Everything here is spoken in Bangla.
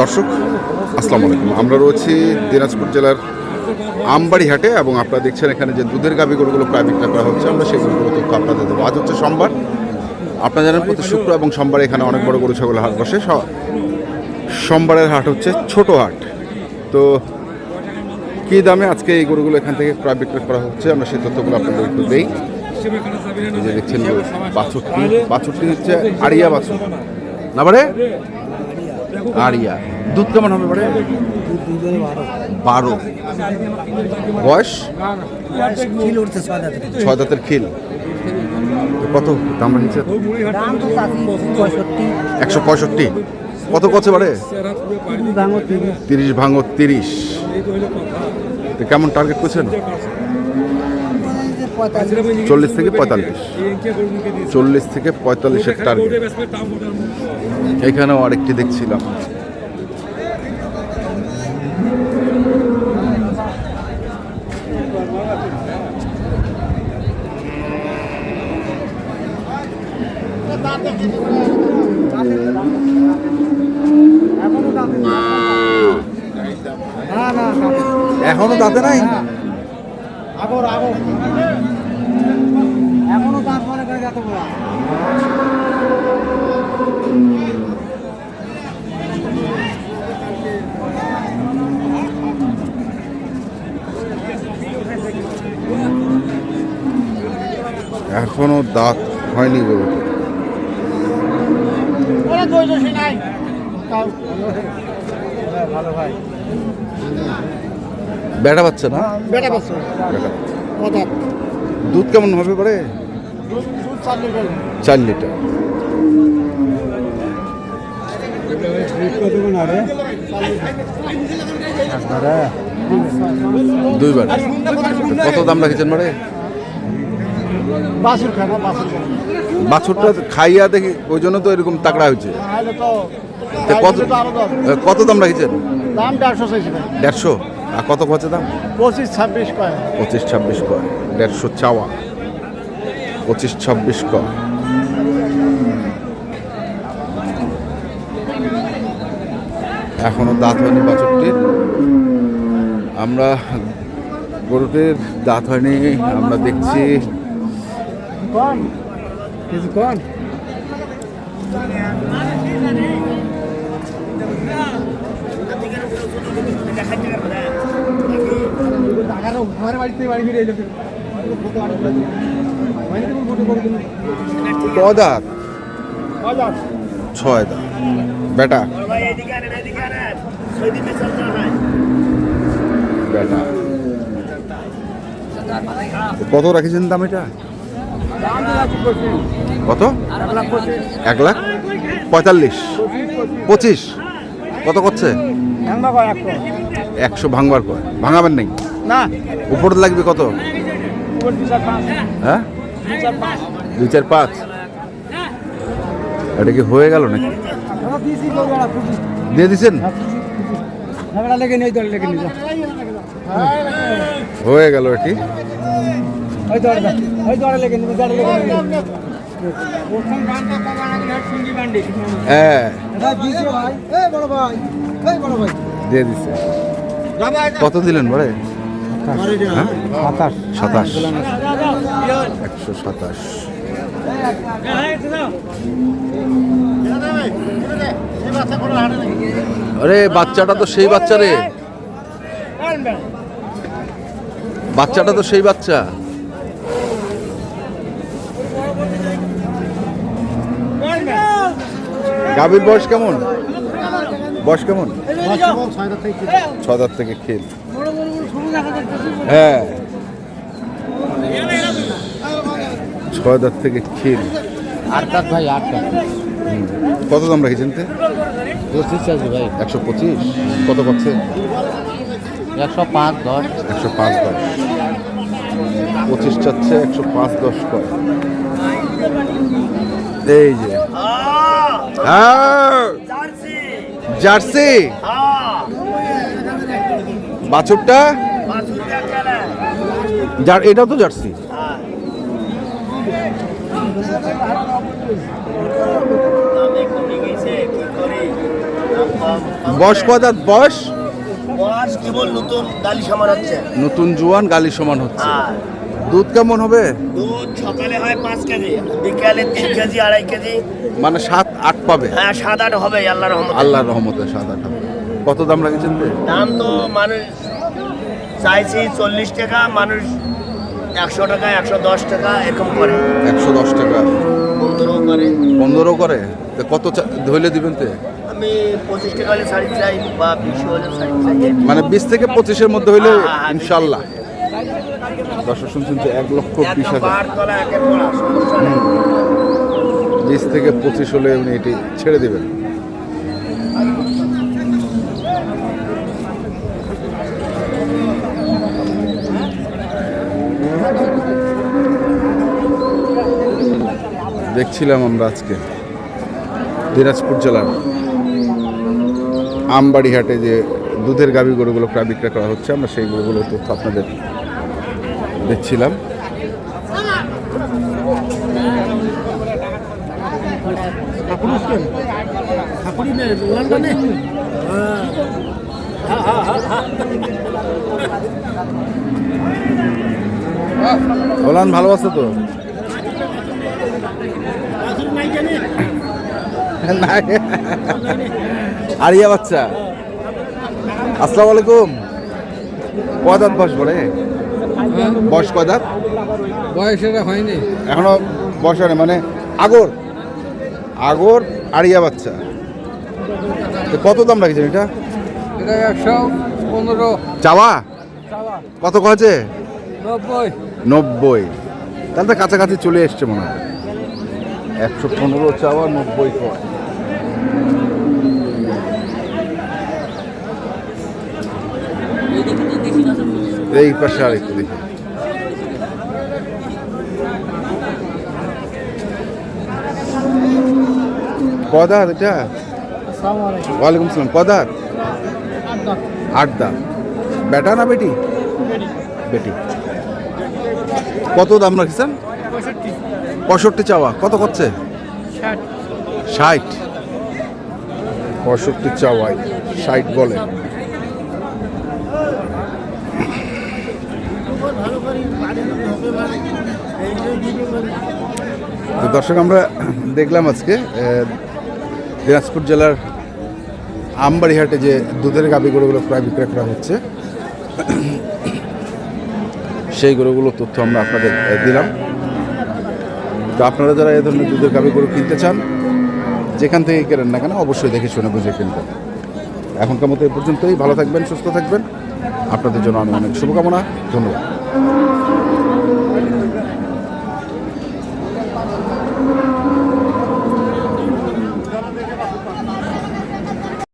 দর্শক আসসালামু আলাইকুম, আমরা রয়েছি দিনাজপুর জেলার আমবাড়ি হাটে এবং আপনারা দেখছেন এখানে যে দুধের গাভী গরুগুলো প্রায় বিক্রয় করা হচ্ছে। আমরা সেই গরুগুলো তথ্য আপনাদের দেবো। আজ হচ্ছে সোমবার, আপনারা জানেন প্রতি শুক্র এবং সোমবারে এখানে অনেক বড় গরু ছাগলের হাট বসে। সোমবারের হাট হচ্ছে ছোট হাট। তো কী দামে আজকে এই গরুগুলো এখান থেকে প্রায় বিক্রয় করা হচ্ছে আমরা সেই তথ্যগুলো আপনাদের একটু দেই। এই যে দেখছেন বাছুরটি হচ্ছে আড়িয়া বাছুর না বারে আড়িয়া। দুধ কেমন হবে বারে? 12। বয়স 6 দাঁতের খিল। কত দাম রেখেছে? 165। কত কছে বারে? 30 ভাঙো 30। কেমন টার্গেট করছেন? 40 থেকে 45। 40 থেকে 45-এর টার্গেট। এখানেও আরেকটি দেখছিলাম। এখনো দাঁতে নাই, এখনো দাঁত মনে করে যাতে বলা এখনো দাঁত হয়নি গরু। ভালো ভাই বেটা বাচ্চা না? বেটা বাচ্চা। দুধ কেমন হবে পরে? 4 লিটার। দুইবার। কত দাম রাখছেন পরে? বাছুরটা খাইয়া দেখি ওই জন্য তো এরকম তাকড়া হয়েছে। কত দাম রাখছেন? দাম 150। আর কত খরচে দাম? 25-26 কয়। 25-26 কয়। 150 চাওয়া, 25-26 কয়। এখনো দাঁত হয়নি বাছুরটির। আমরা গরুটির দাঁত হয়নি, আমরা দেখছি কয় দাঁত? 6 দাঁত। বেটা বেটা। কত রাখিছেন দাম এটা? কত? 1,45,000। 25 কত করছে? 100 ভাঙবার পর ভাঙাবেন নাই না? উপরে লাগবে কত? হ্যাঁ 2-4-5। এটা কি হয়ে গেল নাকি? দিয়ে দিচ্ছেন? হয়ে গেল এটি। হ্যাঁ দিয়ে দিচ্ছে। কত দিলেন বলে? 27। 127। আরে বাচ্চাটা তো সেই বাচ্চা রে, বাচ্চাটা তো সেই বাচ্চা। গাভীর বয়স কেমন? 6 দাঁত থেকে খেল। হ্যাঁ 6 দাঁত থেকে খেল। 8 দাঁত ভাই, 8 দাঁত। কত দাম রাখছেন? 25 ভাই। 125। কত পাচ্ছে? 105-10। 105-10। 25 চাচ্ছে, 105-10 কয়। এই যে জার্সি বাছুরটা, এটাও তো জার্সি। বয়স কয় দাঁত বয়স? বয়স কেবল নতুন গালি সামান হচ্ছে। নতুন জোয়ান গালি সমান হচ্ছে। আর দুধ কেমন হবে? দুধ সকালে হয় 5 কেজি, বিকালে 3 কেজি 2.5 কেজি। মানে 7-8 পাবে। হ্যাঁ 7-8 হবে আল্লাহর রহমতে। আল্লাহর রহমতে 7-8 হবে। কত দাম রেখেছেন? দাম তো মানুষ চাইছি 40 টাকা, মানুষ 100 টাকা 110 টাকা এরকম করে। 110 টাকা 15 করে। 15 করে। তো কত ধইলে দিবেন তে? আমি 25 টাকা হলে শাড়ি চাই বা 20 হলে শাড়ি চাই। মানে 20 থেকে 25-এর মধ্যে হইলে হ্যাঁ, ইনশাআল্লাহ। দর্শক শুনছেন তো 1,20,000। বার তলা একের তলা সমস্যা নেই। 20 থেকে 25 হলে উনি এটি ছেড়ে দেবেন। দেখছিলাম আমরা আজকে দিনাজপুর জেলার আমবাড়ি হাটে যে দুধের গাভী গরুগুলো প্রায় বিক্রয় করা হচ্ছে, আমরা সেই গরুগুলোর তথ্য আপনাদের দেখছিলাম। ওলান ভালো আছে তো? নাই। আরিয়া বাচ্চা। আসসালামু আলাইকুম। কয় দাঁত বয়স পড়ে? বয়স কয় দাঁত? বয়স এটা হয়নি। এখনো বয়স হয় না, মানে আগর আগর আরিয়া বাচ্চা। তো কত দাম রাখছেন এটা? এটা 115। চাওয়া কত কয়েছে? 90। 90। তাহলে তো কাছাকাছি চলে এসছে মনে হয়। 115 চাওয়া, 90 কয়। এই পাশে আর একটু দেখি। কদার এটা? ওয়ালাইকুম আসসালাম। কদার? 8 দাঁত। বেটা না বেটি? বেটি। কত দাম রাখছেন? 65 চাওয়া। কত করছে? 60। 65 চাওয়াই 60 বলে। তো দর্শক আমরা দেখলাম আজকে দিনাজপুর জেলার আমবাড়ি হাটে যে দুধের গাভী গরুগুলো প্রায় বিক্রয় করা হচ্ছে, সেই গরুগুলোর তথ্য আমরা আপনাদের দিলাম। তো আপনারা যারা এই ধরনের দুধের গাভী গরু কিনতে চান, যেখান থেকে কেনেন না কেন অবশ্যই দেখে শুনে বুঝে কিনবেন। এখনকার মতো এই পর্যন্তই। ভালো থাকবেন, সুস্থ থাকবেন। আপনাদের জন্য অনেক অনেক শুভকামনা। ধন্যবাদ।